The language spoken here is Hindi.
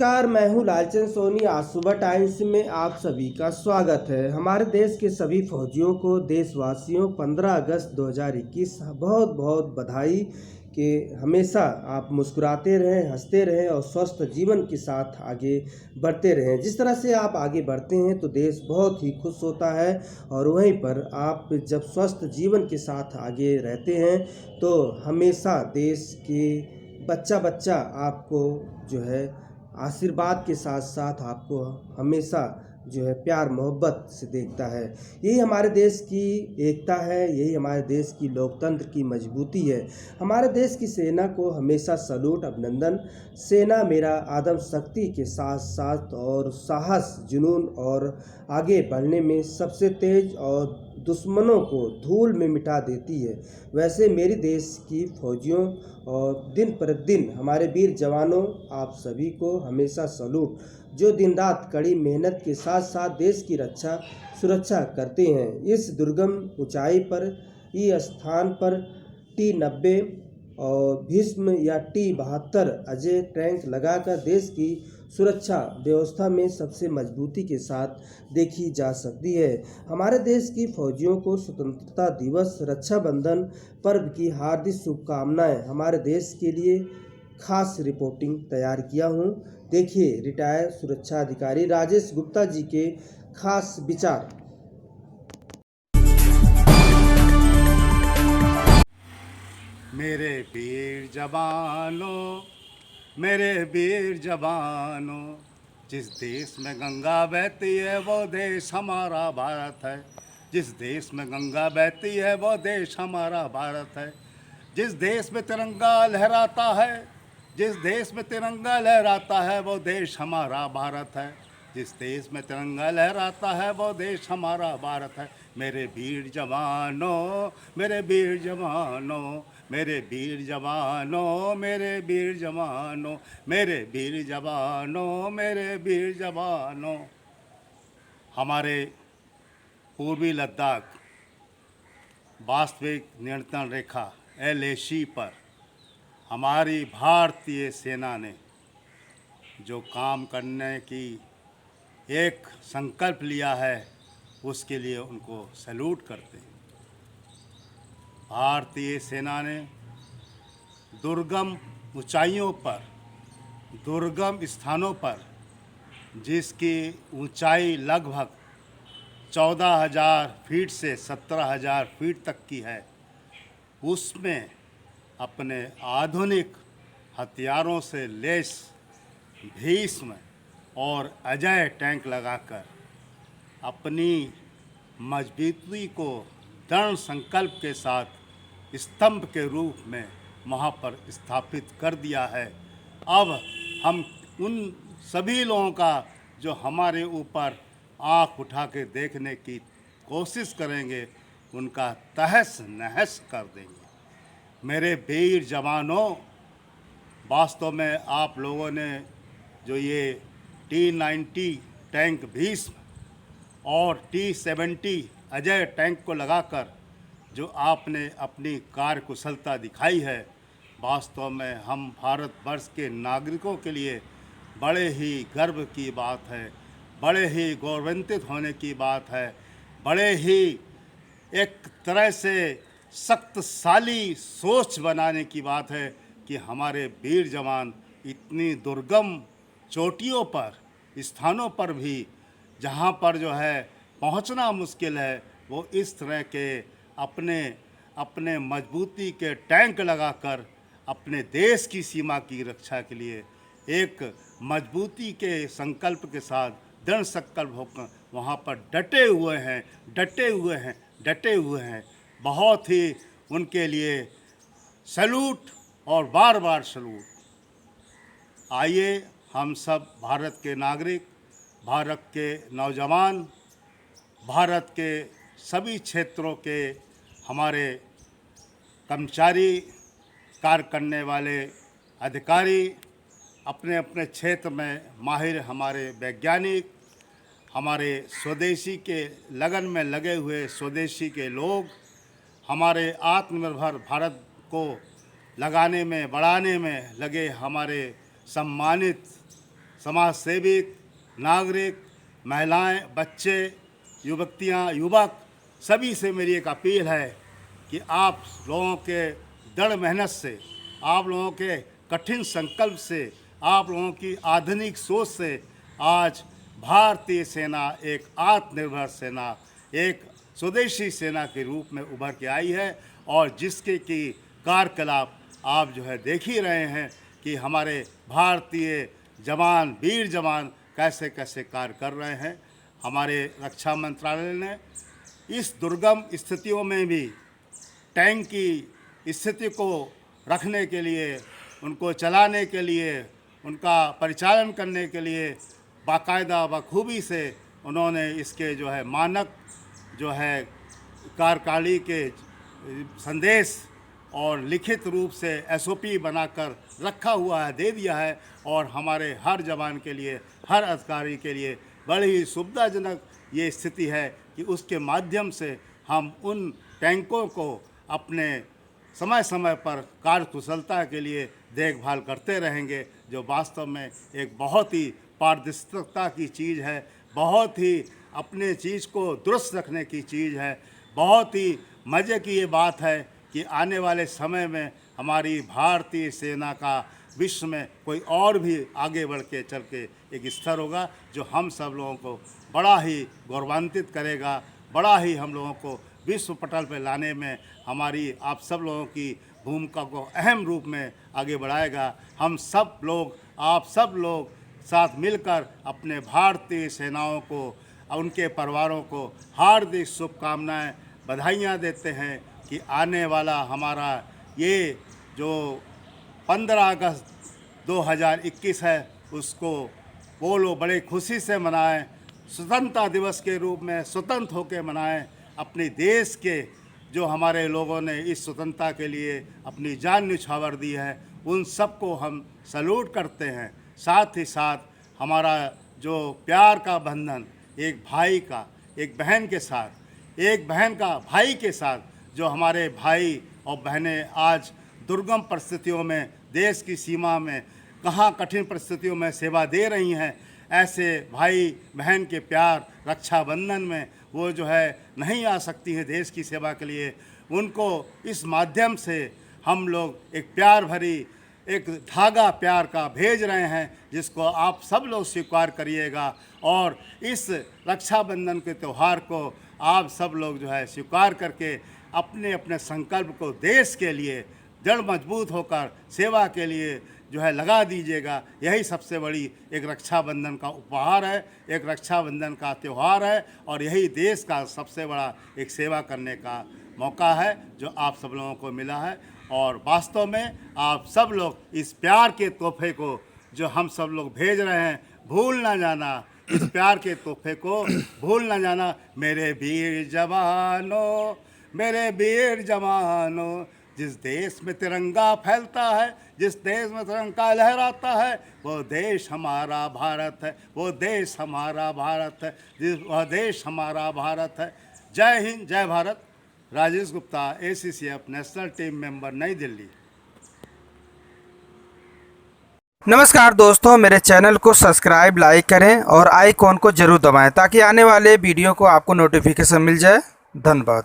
नमस्कार, मैं हूं लालचंद सोनी। आज सुबह टाइम्स में आप सभी का स्वागत है। हमारे देश के सभी फौजियों को, देशवासियों 15 अगस्त 2021 बहुत बहुत बधाई कि हमेशा आप मुस्कुराते रहें, हंसते रहें और स्वस्थ जीवन के साथ आगे बढ़ते रहें। जिस तरह से आप आगे बढ़ते हैं तो देश बहुत ही खुश होता है, और वहीं पर आप जब स्वस्थ जीवन के साथ आगे रहते हैं तो हमेशा देश के बच्चा बच्चा आपको जो है आशीर्वाद के साथ साथ आपको हमेशा जो है प्यार मोहब्बत से देखता है। यही हमारे देश की एकता है, यही हमारे देश की लोकतंत्र की मजबूती है। हमारे देश की सेना को हमेशा सलूट, अभिनंदन। सेना मेरा आदम शक्ति के साथ साथ और साहस, जुनून और आगे बढ़ने में सबसे तेज और दुश्मनों को धूल में मिटा देती है। वैसे मेरी देश की फौजियों और दिन प्रतिदिन हमारे वीर जवानों, आप सभी को हमेशा सलूट, जो दिन रात कड़ी मेहनत के साथ साथ देश की सुरक्षा करते हैं। इस दुर्गम ऊंचाई पर, इस स्थान पर T-90 और भीष्म या T-72 अजय टैंक लगाकर देश की सुरक्षा व्यवस्था में सबसे मजबूती के साथ देखी जा सकती है। हमारे देश की फौजियों को स्वतंत्रता दिवस, रक्षाबंधन पर्व की हार्दिक शुभकामनाएं। हमारे देश के लिए खास रिपोर्टिंग तैयार किया हूं। देखिए रिटायर्ड सुरक्षा अधिकारी राजेश गुप्ता जी के खास विचार। मेरे वीर जवानों, मेरे वीर जवानों, जिस देश में गंगा बहती है वो देश हमारा भारत है। जिस देश में गंगा बहती है वो देश हमारा भारत है। जिस देश में तिरंगा लहराता है, जिस देश में तिरंगा लहराता है वो देश हमारा भारत है। जिस देश में तिरंगा लहराता है वो देश हमारा भारत है। मेरे वीर जवानों, मेरे वीर जवानों, मेरे वीर जवानों, मेरे वीर जवानों, मेरे वीर जवानों, मेरे वीर जवानों। हमारे पूर्वी लद्दाख वास्तविक नियंत्रण रेखा LAC पर हमारी भारतीय सेना ने जो काम करने की एक संकल्प लिया है, उसके लिए उनको सैल्यूट करते हैं। भारतीय सेना ने दुर्गम ऊंचाइयों पर, दुर्गम स्थानों पर, जिसकी ऊंचाई लगभग 14,000 फीट से 17,000 फीट तक की है, उसमें अपने आधुनिक हथियारों से लैस भीष्म और अजय टैंक लगाकर अपनी मजबूती को दृढ़ संकल्प के साथ स्तंभ के रूप में वहाँ पर स्थापित कर दिया है। अब हम उन सभी लोगों का जो हमारे ऊपर आँख उठा के देखने की कोशिश करेंगे, उनका तहस नहस कर देंगे। मेरे वीर जवानों, वास्तव में आप लोगों ने जो ये T-90 टैंक भीष्म और T-70 अजय टैंक को लगाकर जो आपने अपनी कार्यकुशलता दिखाई है, वास्तव में हम भारतवर्ष के नागरिकों के लिए बड़े ही गर्व की बात है, बड़े ही गौरवान्वित होने की बात है, बड़े ही एक तरह से शक्तिशाली सोच बनाने की बात है कि हमारे वीर जवान इतनी दुर्गम चोटियों पर, स्थानों पर भी जहाँ पर जो है पहुँचना मुश्किल है, वो इस तरह के अपने मजबूती के टैंक लगाकर अपने देश की सीमा की रक्षा के लिए एक मजबूती के संकल्प के साथ, दृढ़ संकल्प होकर वहाँ पर डटे हुए हैं, डटे हुए हैं, डटे हुए हैं। बहुत ही उनके लिए सैल्यूट और बार बार सैल्यूट। आइए हम सब भारत के नागरिक, भारत के नौजवान, भारत के सभी क्षेत्रों के हमारे कर्मचारी, कार्य करने वाले अधिकारी, अपने अपने क्षेत्र में माहिर हमारे वैज्ञानिक, हमारे स्वदेशी के लगन में लगे हुए स्वदेशी के लोग, हमारे आत्मनिर्भर भारत को लगाने में, बढ़ाने में लगे हमारे सम्मानित समाज सेविक, नागरिक, महिलाएं, बच्चे, युवतियां, युवक सभी से मेरी एक अपील है कि आप लोगों के दृढ़ मेहनत से, आप लोगों के कठिन संकल्प से, आप लोगों की आधुनिक सोच से आज भारतीय सेना एक आत्मनिर्भर सेना, एक स्वदेशी सेना के रूप में उभर के आई है और जिसके की कार्यकलाप आप जो है देख ही रहे हैं कि हमारे भारतीय जवान, वीर जवान कैसे कैसे कार्य कर रहे हैं। हमारे रक्षा मंत्रालय ने इस दुर्गम स्थितियों में भी टैंक की स्थिति को रखने के लिए, उनको चलाने के लिए, उनका परिचालन करने के लिए बाकायदा बखूबी से उन्होंने इसके जो है मानक जो है कार्यकाली के संदेश और लिखित रूप से SOP बनाकर रखा हुआ है, दे दिया है और हमारे हर जवान के लिए, हर अधिकारी के लिए बड़ी ही सुविधाजनक ये स्थिति है कि उसके माध्यम से हम उन टैंकों को अपने समय समय पर कार्यकुशलता के लिए देखभाल करते रहेंगे, जो वास्तव में एक बहुत ही पारदर्शिता की चीज़ है, बहुत ही अपने चीज़ को दुरुस्त रखने की चीज़ है। बहुत ही मज़े की ये बात है कि आने वाले समय में हमारी भारतीय सेना का विश्व में कोई और भी आगे बढ़ के चल के एक स्तर होगा जो हम सब लोगों को बड़ा ही गौरवान्वित करेगा, बड़ा ही हम लोगों को विश्व पटल पर लाने में हमारी आप सब लोगों की भूमिका को अहम रूप में आगे बढ़ाएगा। हम सब लोग, आप सब लोग साथ मिलकर अपने भारतीय सेनाओं को, उनके परिवारों को हार्दिक शुभकामनाएं, बधाइयाँ देते हैं कि आने वाला हमारा ये जो 15 अगस्त 2021 है उसको वो लोग बड़े खुशी से मनाएं, स्वतंत्रता दिवस के रूप में स्वतंत्र होकर मनाएं। अपने देश के जो हमारे लोगों ने इस स्वतंत्रता के लिए अपनी जान न्यौछावर दी है उन सबको हम सैल्यूट करते हैं। साथ ही साथ हमारा जो प्यार का बंधन एक भाई का एक बहन के साथ, एक बहन का भाई के साथ, जो हमारे भाई और बहनें आज दुर्गम परिस्थितियों में देश की सीमा में कहाँ कठिन परिस्थितियों में सेवा दे रही हैं, ऐसे भाई बहन के प्यार रक्षाबंधन में वो जो है नहीं आ सकती है देश की सेवा के लिए, उनको इस माध्यम से हम लोग एक प्यार भरी एक धागा प्यार का भेज रहे हैं जिसको आप सब लोग स्वीकार करिएगा और इस रक्षाबंधन के त्यौहार को आप सब लोग जो है स्वीकार करके अपने अपने संकल्प को देश के लिए दृढ़ मजबूत होकर सेवा के लिए जो है लगा दीजिएगा। यही सबसे बड़ी एक रक्षाबंधन का उपहार है, एक रक्षाबंधन का त्यौहार है और यही देश का सबसे बड़ा एक सेवा करने का मौका है जो आप सब लोगों को मिला है। और वास्तव में आप सब लोग इस प्यार के तोहफे को जो हम सब लोग भेज रहे हैं भूल ना जाना, इस प्यार के तोहफे को भूल ना जाना। मेरे वीर जवानों, मेरे वीर जवानों, जिस देश में तिरंगा फैलता है, जिस देश में तिरंगा लहराता है, वो देश हमारा भारत है, वो देश हमारा भारत है, वह देश हमारा भारत है। जय हिंद, जय Bharat. Rajesh Gupta, ACCF national team member, नई दिल्ली। नमस्कार दोस्तों, मेरे चैनल को सब्सक्राइब, लाइक करें और आइकॉन को जरूर दबाएं ताकि आने वाले वीडियो को आपको नोटिफिकेशन मिल जाए। धन्यवाद।